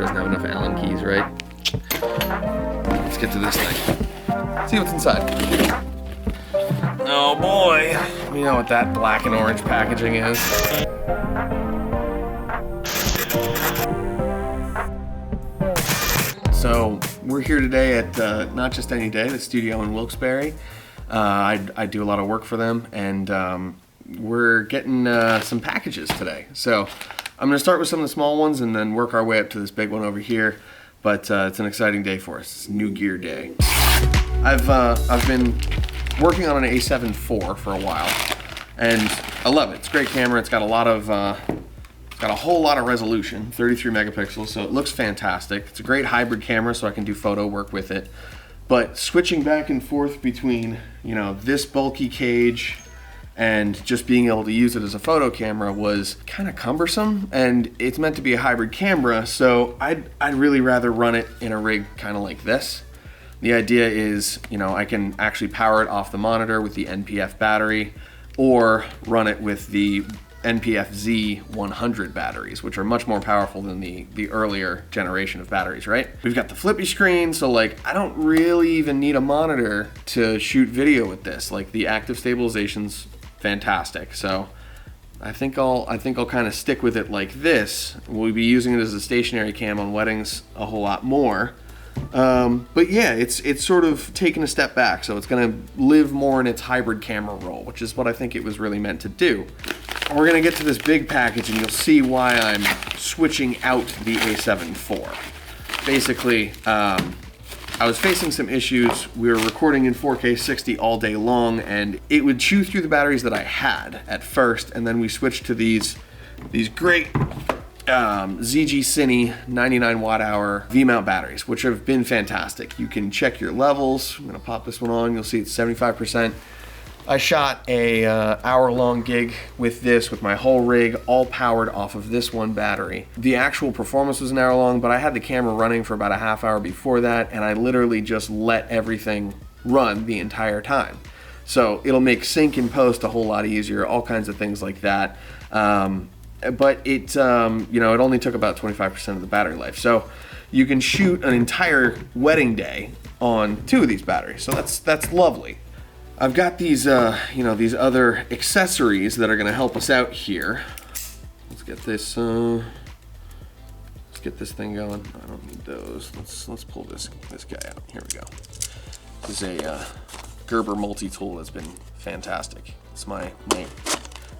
doesn't have enough Allen keys, right? Let's get to this thing. See what's inside. Oh boy. You know what that black and orange packaging is. So we're here today at Not Just Any Day, the studio in Wilkes-Barre. I do a lot of work for them, and we're getting some packages today. So I'm gonna start with some of the small ones and then work our way up to this big one over here. But it's an exciting day for us. It's New Gear Day. I've been working on an A7 IV for a while, and I love it. It's a great camera. It's got a lot of got a whole lot of resolution, 33 megapixels, so it looks fantastic. It's a great hybrid camera, so I can do photo work with it. But switching back and forth between, you know, this bulky cage and just being able to use it as a photo camera was kind of cumbersome, and it's meant to be a hybrid camera, so I'd really rather run it in a rig kind of like this. The idea is, you know, I can actually power it off the monitor with the NPF battery, or run it with the NPF-Z 100 batteries, which are much more powerful than the earlier generation of batteries, right? We've got the flippy screen, so like I don't really even need a monitor to shoot video with this. Like the active stabilization's fantastic, so I think I'll kind of stick with it like this. We'll be using it as a stationary cam on weddings a whole lot more. But yeah, it's sort of taken a step back, so it's gonna live more in its hybrid camera role, which is what I think it was really meant to do. We're gonna get to this big package and you'll see why I'm switching out the A7 IV. Basically, I was facing some issues. We were recording in 4K 60 all day long, and it would chew through the batteries that I had at first, and then we switched to these great Sony 99 watt hour V-mount batteries, which have been fantastic. You can check your levels. I'm gonna pop this one on. You'll see it's 75%. I shot a hour-long gig with this, with my whole rig, all powered off of this one battery. The actual performance was an hour long, but I had the camera running for about a half hour before that, and I literally just let everything run the entire time. So it'll make sync and post a whole lot easier, all kinds of things like that. But it, you know, it only took about 25% of the battery life. So you can shoot an entire wedding day on 2 of these batteries. So that's lovely. I've got these, you know, these other accessories that are going to help us out here. Let's get this thing going. I don't need those. Let's pull this guy out. Here we go. This is a Gerber multi-tool that's been fantastic. It's my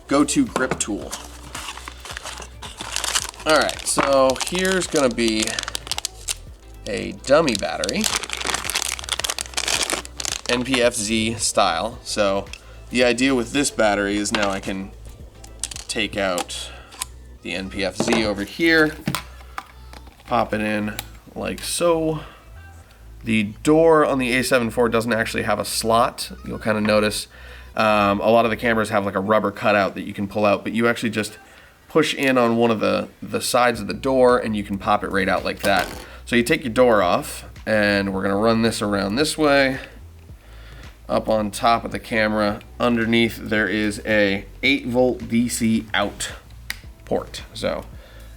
go-to grip tool. All right, so here's going to be a dummy battery. NPF-Z style. So the idea with this battery is now I can take out the NPF-Z over here, pop it in like so. The door on the A7 IV doesn't actually have a slot. You'll kind of notice a lot of the cameras have like a rubber cutout that you can pull out, but you actually just push in on one of the sides of the door and you can pop it right out like that. So you take your door off, and we're gonna run this around this way. Up on top of the camera, underneath there is a 8-volt DC out port. So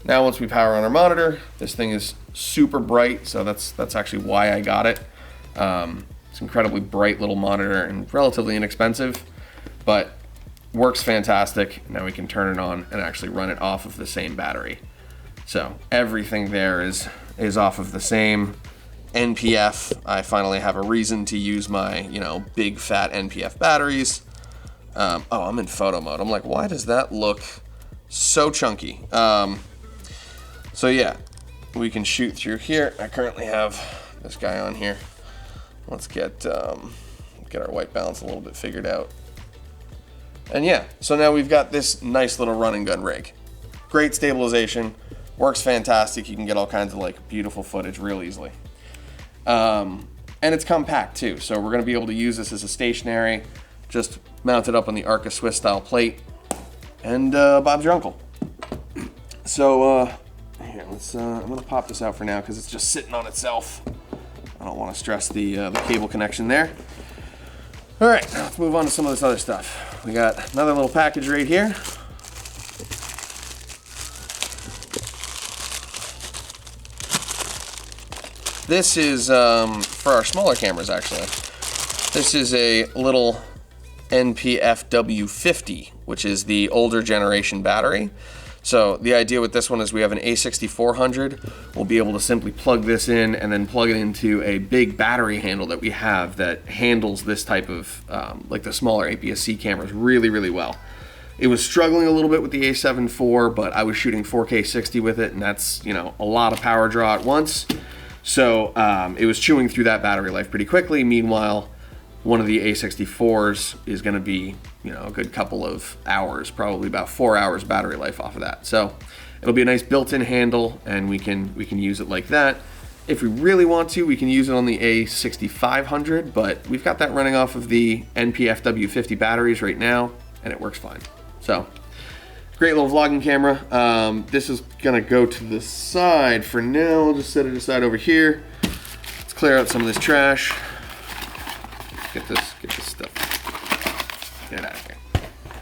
now once we power on our monitor, this thing is super bright, so that's actually why I got it. It's an incredibly bright little monitor and relatively inexpensive, but works fantastic. Now we can turn it on and actually run it off of the same battery. So everything there is off of the same NPF. I finally have a reason to use my, you know, big fat NPF batteries. Oh, I'm in photo mode. I'm like, why does that look so chunky? So yeah, we can shoot through here. I currently have this guy on here. Let's get our white balance a little bit figured out. And yeah, so now we've got this nice little run and gun rig. Great stabilization, works fantastic. You can get all kinds of like beautiful footage real easily. And it's compact too, so we're going to be able to use this as a stationary, just mount it up on the Arca Swiss style plate, and Bob's your uncle. So here, I'm going to pop this out for now because it's just sitting on itself. I don't want to stress the cable connection there. All right, now let's move on to some of this other stuff. We got another little package right here. This is for our smaller cameras, actually. This is a little NPFW50, which is the older generation battery. So the idea with this one is we have an A6400. We'll be able to simply plug this in and then plug it into a big battery handle that we have that handles this type of, like the smaller APS-C cameras really, really well. It was struggling a little bit with the A7 IV, but I was shooting 4K 60 with it, and that's, you know, a lot of power draw at once. So it was chewing through that battery life pretty quickly. Meanwhile, one of the A64s is going to be, you know, a good couple of hours, probably about 4 hours battery life off of that. So it'll be a nice built-in handle, and we can use it like that. If we really want to, we can use it on the A6500, but we've got that running off of the NPFW50 batteries right now, and it works fine. So great little vlogging camera. This is gonna go to the side for now. I'll just set it aside over here. Let's clear out some of this trash. Get this stuff. Get it out of here.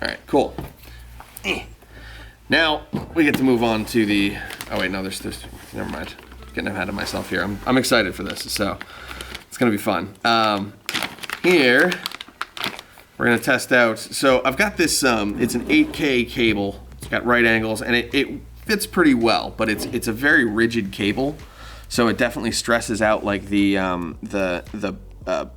All right, cool. Now we get to move on to the. Oh wait, no, there's never mind. Getting ahead of myself here. I'm excited for this, so it's gonna be fun. Here we're gonna test out. So I've got this. It's an 8K cable. It's got right angles, and it fits pretty well, but it's a very rigid cable, so it definitely stresses out like the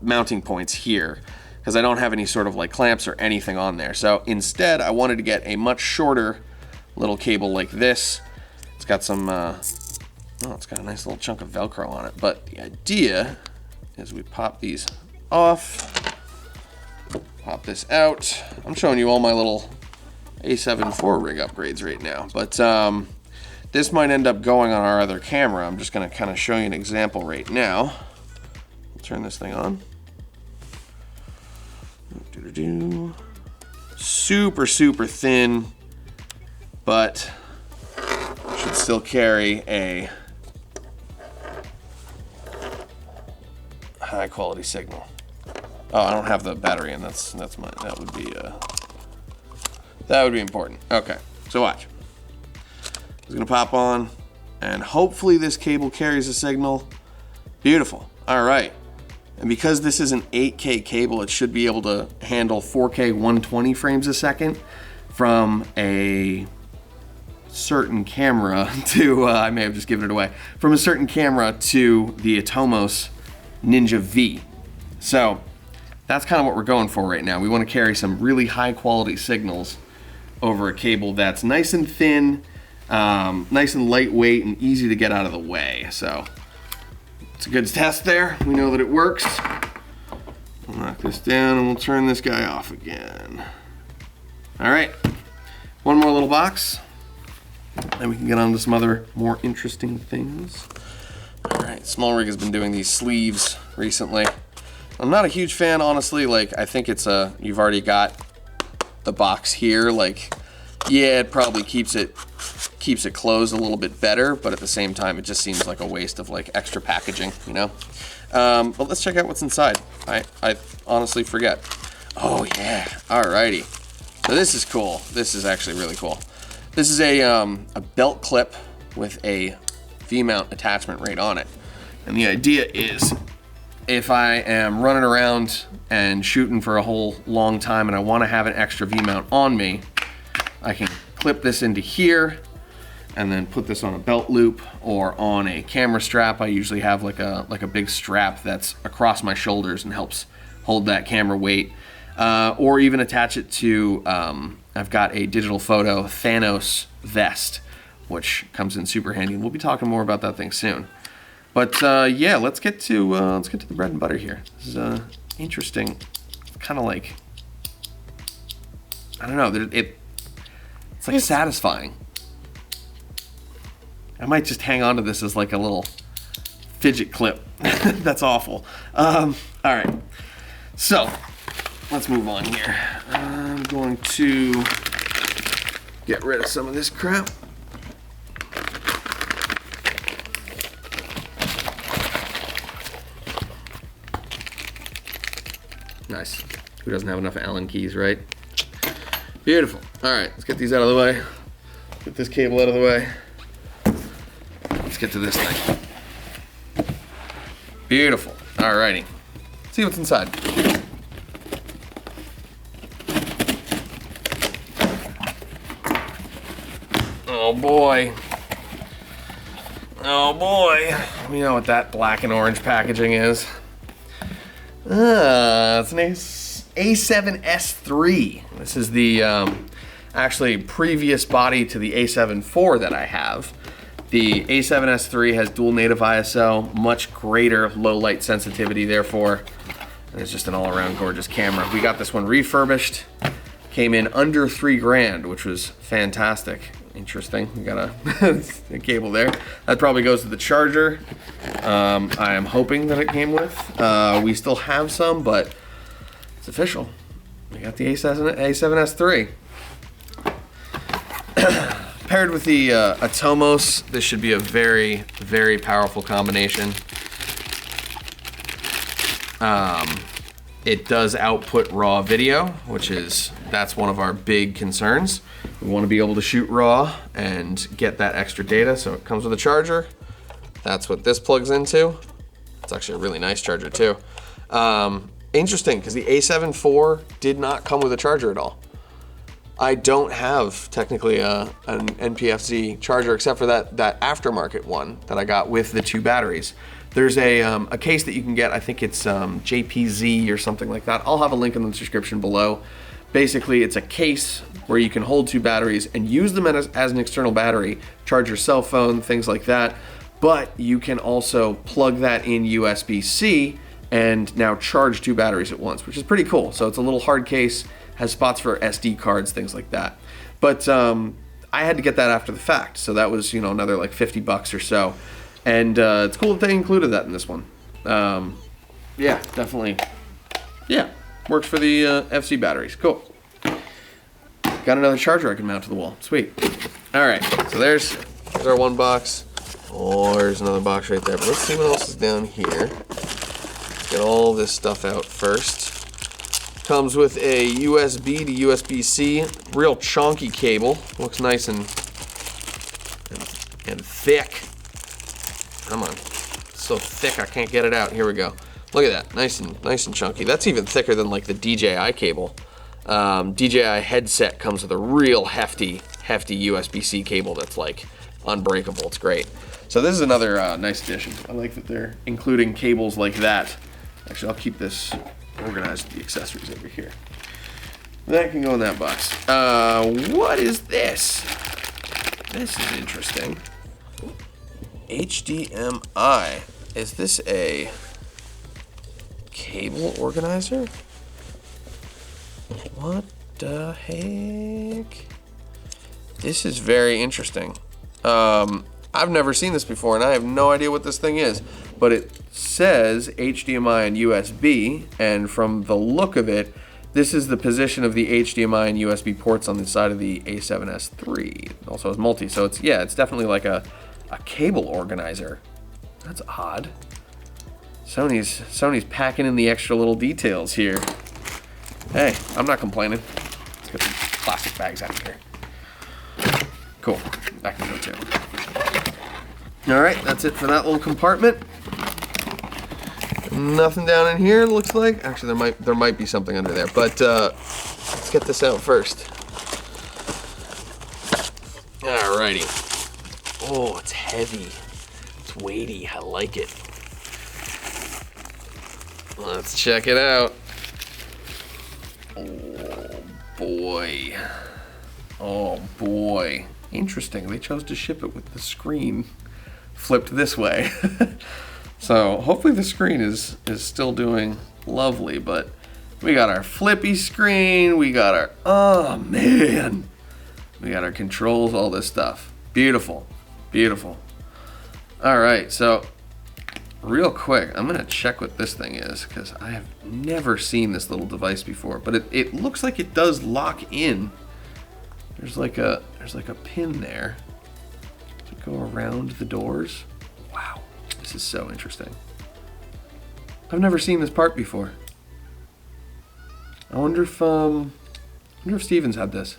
mounting points here, because I don't have any sort of like clamps or anything on there. So instead, I wanted to get a much shorter little cable like this. It's got some, it's got a nice little chunk of Velcro on it. But the idea is we pop these off, pop this out. I'm showing you all my little A7 IV rig upgrades right now, but this might end up going on our other camera. I'm just gonna kind of show you an example right now. Turn this thing on. Super, super thin, but should still carry a high quality signal. Oh, I don't have the battery in. That's mine. That would be important. Okay, so watch. It's gonna pop on, and hopefully this cable carries a signal. Beautiful. All right. And because this is an 8K cable, it should be able to handle 4K 120 frames a second from a certain camera to, I may have just given it away, from a certain camera to the Atomos Ninja V. So that's kind of what we're going for right now. We want to carry some really high quality signals over a cable that's nice and thin, nice and lightweight and easy to get out of the way. So it's a good test there. We know that it works. We'll knock this down and we'll turn this guy off again. All right, one more little box. Then we can get on to some other more interesting things. All right, Small Rig has been doing these sleeves recently. I'm not a huge fan, honestly. Like, I think it's you've already got the box here. Like, yeah, it probably keeps it closed a little bit better, but at the same time, it just seems like a waste of like extra packaging, you know? But let's check out what's inside. I honestly forget. Oh yeah, alrighty. So this is cool. This is actually really cool. This is a belt clip with a V-mount attachment right on it. And the idea is, if I am running around and shooting for a whole long time and I want to have an extra V-mount on me, I can clip this into here and then put this on a belt loop or on a camera strap. I usually have like a big strap that's across my shoulders and helps hold that camera weight. Or even attach it to, I've got a digital photo Thanos vest, which comes in super handy. And we'll be talking more about that thing soon. But yeah, let's get to the bread and butter here. This is interesting. Kind of like, I don't know. It's like satisfying. I might just hang on to this as like a little fidget clip. That's awful. All right, so let's move on here. I'm going to get rid of some of this crap. Nice. Who doesn't have enough Allen keys, right? Beautiful. All right, let's get these out of the way. Get this cable out of the way. Let's get to this thing. Beautiful. Alrighty. Let's see what's inside. Oh boy. Oh boy. We know what that black and orange packaging is. It's an A7S3. This is the actually previous body to the A7 IV that I have. The A7S3 has dual native ISO, much greater low light sensitivity, therefore it's just an all-around gorgeous camera. We got this one refurbished, came in under $3 grand, which was fantastic. Interesting. We got a cable there. That probably goes to the charger. I am hoping that it came with. We still have some, but it's official. We got the A7S3. Paired with the Atomos, this should be a very, very powerful combination. It does output raw video, that's one of our big concerns. We want to be able to shoot raw and get that extra data, so it comes with a charger. That's what this plugs into. It's actually a really nice charger too. Interesting, because the A7 IV did not come with a charger at all. I don't have technically an NPFZ charger except for that aftermarket one that I got with the 2 batteries. There's a case that you can get, I think it's JPZ or something like that. I'll have a link in the description below. Basically, it's a case where you can hold 2 batteries and use them as an external battery, charge your cell phone, things like that. But you can also plug that in USB-C and now charge 2 batteries at once, which is pretty cool. So it's a little hard case, has spots for SD cards, things like that. But I had to get that after the fact, so that was, you know, another like 50 bucks or so. And it's cool that they included that in this one. Yeah, definitely. Yeah, works for the FC batteries. Cool. Got another charger I can mount to the wall. Sweet. All right, so there's our one box. Oh, there's another box right there. But let's see what else is down here. Let's get all this stuff out first. Comes with a USB to USB-C, real chunky cable. Looks nice and thick. Come on, it's so thick I can't get it out. Here we go. Look at that, nice and chunky. That's even thicker than like the DJI cable. DJI headset comes with a real hefty USB-C cable that's like unbreakable. It's great. So this is another nice addition. I like that they're including cables like that. Actually, I'll keep this organized with the accessories over here. That can go in that box. What is this? This is interesting. HDMI. Is this a cable organizer? What the heck? This is very interesting. I've never seen this before and I have no idea what this thing is, but it says HDMI and USB, and from the look of it, this is the position of the HDMI and USB ports on the side of the A7S3. It also has multi, so it's definitely like a cable organizer. That's odd. Sony's packing in the extra little details here. Hey, I'm not complaining. Let's get some plastic bags out of here. Cool, that can go too. All right, that's it for that little compartment. Nothing down in here, looks like. Actually, there might be something under there, but let's get this out first. Alrighty. Oh, it's heavy. It's weighty. I like it. Let's check it out. Oh boy. Oh boy. Interesting. They chose to ship it with the screen flipped this way. So hopefully the screen is still doing lovely, but we got our flippy screen, we got our, oh man, we got our controls, all this stuff. Beautiful, beautiful. All right, so real quick, I'm gonna check what this thing is because I have never seen this little device before, but it looks like it does lock in. There's like a pin there to go around the doors. Wow. This is so interesting. I've never seen this part before. I wonder if Steven's had this.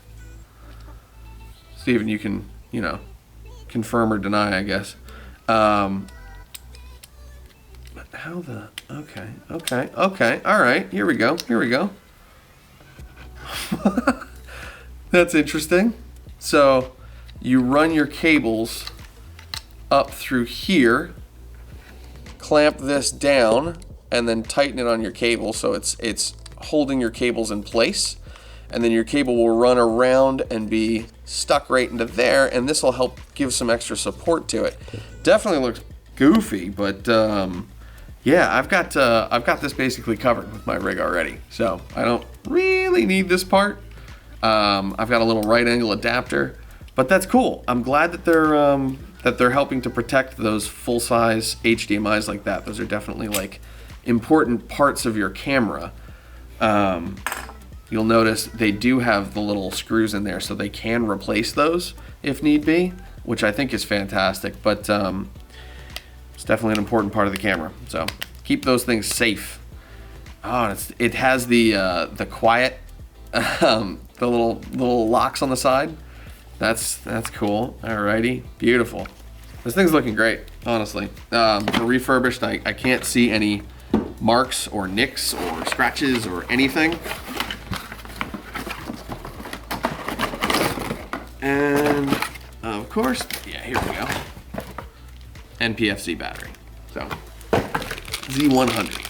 Steven, you can, you know, confirm or deny, I guess. But how the, okay, all right, here we go. That's interesting. So you run your cables up through here, clamp this down, and then tighten it on your cable so it's holding your cables in place. And then your cable will run around and be stuck right into there, and this will help give some extra support to it. Definitely looks goofy, but yeah, I've got this basically covered with my rig already, so I don't really need this part. I've got a little right angle adapter, but that's cool. I'm glad that they're helping to protect those full size HDMIs like that. Those are definitely like important parts of your camera. You'll notice they do have the little screws in there so they can replace those if need be, which I think is fantastic, but it's definitely an important part of the camera. So keep those things safe. Oh, it has the quiet, the little locks on the side. That's cool. Alrighty, beautiful. This thing's looking great, honestly. For refurbished, I can't see any marks or nicks or scratches or anything. And of course, yeah, here we go. NPFC battery. So Z100.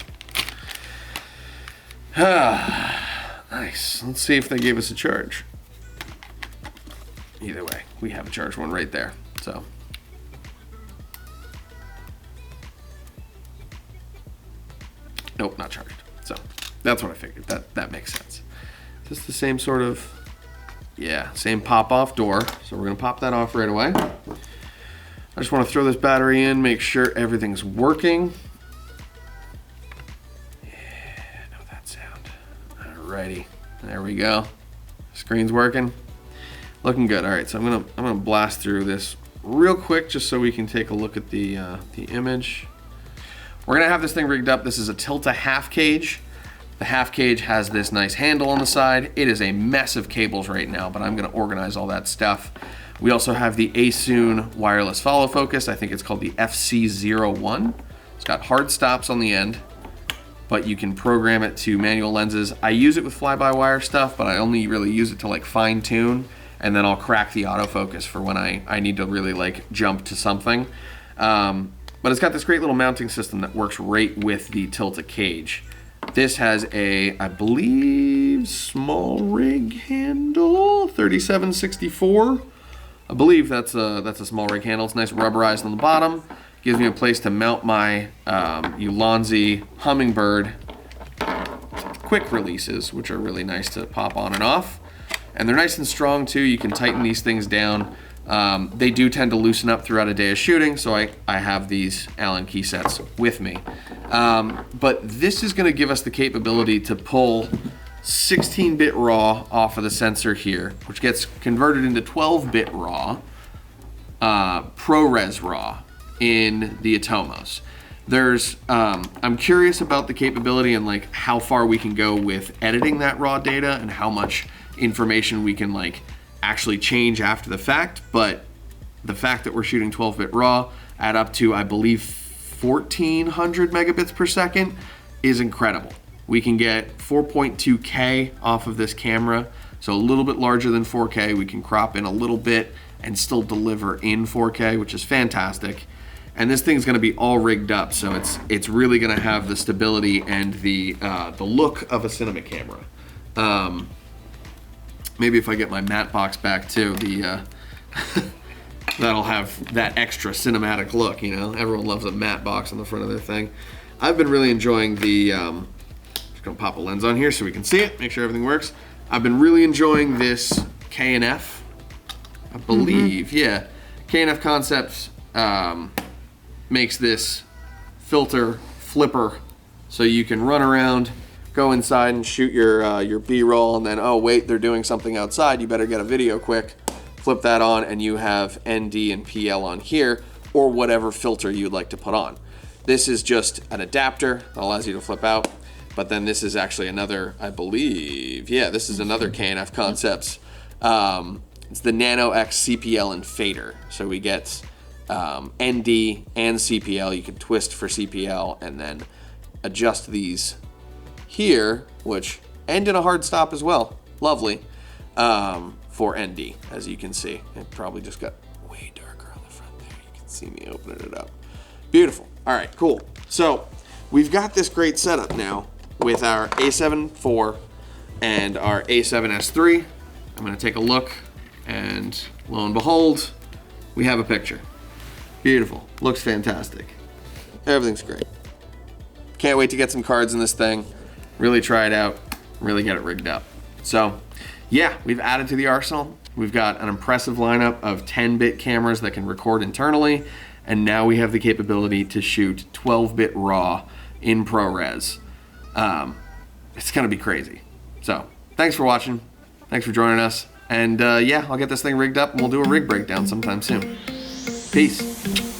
Nice. Let's see if they gave us a charge. Either way, we have a charged one right there. So nope, not charged. So that's what I figured. That makes sense. Is this the same sort of, yeah, same pop off door. So we're gonna pop that off right away. I just want to throw this battery in, make sure everything's working. Yeah, I know that sound. Alrighty, there we go. Screen's working, looking good. All right, so I'm gonna blast through this real quick just so we can take a look at the image. We're gonna have this thing rigged up. This is a Tilta half cage. The half cage has this nice handle on the side. It is a mess of cables right now, but I'm gonna organize all that stuff. We also have the A7Siii wireless follow focus. I think it's called the FC01. It's got hard stops on the end, but you can program it to manual lenses. I use it with fly-by-wire stuff, but I only really use it to like fine tune, and then I'll crack the autofocus for when I need to really like jump to something. But it's got this great little mounting system that works right with the Tilta cage. This has a, I believe, small rig handle, 3764. I believe that's a small rig handle. It's nice rubberized on the bottom. Gives me a place to mount my Ulanzi Hummingbird quick releases, which are really nice to pop on and off. And they're nice and strong too. You can tighten these things down. They do tend to loosen up throughout a day of shooting, so I have these Allen key sets with me. But this is gonna give us the capability to pull 16-bit RAW off of the sensor here, which gets converted into 12-bit RAW, ProRes RAW in the Atomos. There's, I'm curious about the capability and like how far we can go with editing that raw data and how much information we can like actually change after the fact, but the fact that we're shooting 12-bit RAW at up to, I believe, 1400 megabits per second is incredible. We can get 4.2K off of this camera, so a little bit larger than 4K. We can crop in a little bit and still deliver in 4K, which is fantastic. And this thing's gonna be all rigged up, so it's really gonna have the stability and the look of a cinema camera. Maybe if I get my matte box back too, that'll have that extra cinematic look, you know? Everyone loves a matte box on the front of their thing. I've been really enjoying the, just gonna pop a lens on here so we can see it, make sure everything works. I've been really enjoying this K&F, I believe, yeah. K&F Concepts makes this filter flipper so you can run around, go inside and shoot your B-roll, and then, oh wait, they're doing something outside, you better get a video quick, flip that on, and you have ND and PL on here, or whatever filter you'd like to put on. This is just an adapter that allows you to flip out, but then this is actually another, I believe, yeah, this is another K&F Concepts. It's the Nano X CPL and fader. So we get ND and CPL. You can twist for CPL and then adjust these here, which end in a hard stop as well. Lovely. For ND, as you can see. It probably just got way darker on the front there. You can see me opening it up. Beautiful. All right, cool. So we've got this great setup now with our A7 IV and our A7S III. I'm gonna take a look, and lo and behold, we have a picture. Beautiful. Looks fantastic. Everything's great. Can't wait to get some cards in this thing, really try it out, really get it rigged up. So yeah, we've added to the arsenal. We've got an impressive lineup of 10-bit cameras that can record internally, and now we have the capability to shoot 12-bit RAW in ProRes. It's gonna be crazy. So thanks for watching. Thanks for joining us. And yeah, I'll get this thing rigged up and we'll do a rig breakdown sometime soon. Peace.